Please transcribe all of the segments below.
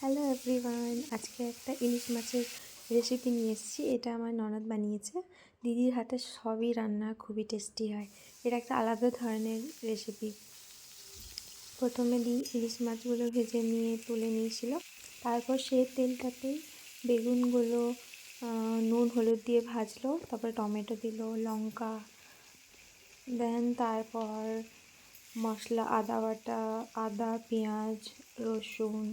Hello everyone, আজকে একটা ইলিশ মাছের রেসিপি নিয়ে এসেছি। এটা আমার ননদ বানিয়েছে। দিদির হাতে সবই রান্না খুবই টেস্টি হয়। এটা একটা আলাদা ধরনের রেসিপি। প্রথমে ইলিশ মাছগুলো ভেজে নিয়ে তুলে নিয়েছিল। তারপর সেই তেলটাতেই বেগুনগুলো নুন হলুদ দিয়ে ভাজলো। তারপর টমেটো দিল, লঙ্কা, তারপর মশলা, আদা বাটা, আদা, পেঁয়াজ, রসুন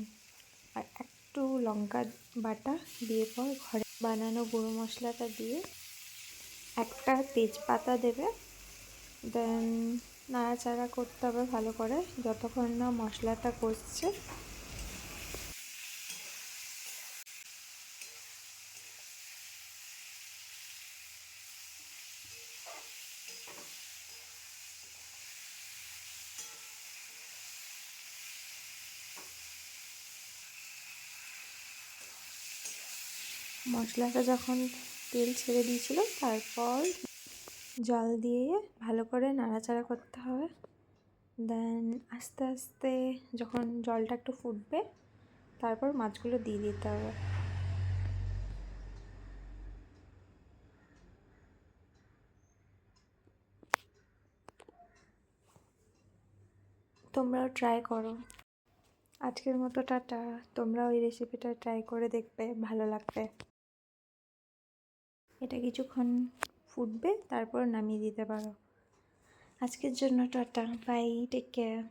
আর একটু লঙ্কা বাটা দিয়ে পর ঘরে বানানো গুঁড়ো মশলাটা দিয়ে একটা তেজপাতা দেবে। নাড়াচাড়া করতে হবে ভালো করে যতক্ষণ না মশলাটা কষছে। মশলাটা যখন তেল ছেড়ে দিয়েছিল তারপর জল দিয়ে ভালো করে নাড়াচাড়া করতে হবে। আস্তে আস্তে যখন জলটা একটু ফুটবে তারপর মাছগুলো দিয়ে দিতে হবে। তোমরাও ট্রাই করো। আজকের মতো টাটা। তোমরাও এই রেসিপিটা ট্রাই করে দেখবে, ভালো লাগবে। এটা কিছুক্ষণ ফুটবে, তারপর নামিয়ে দিতে পারো। আজকের জন্য টাটা, বাই, টেক কেয়ার।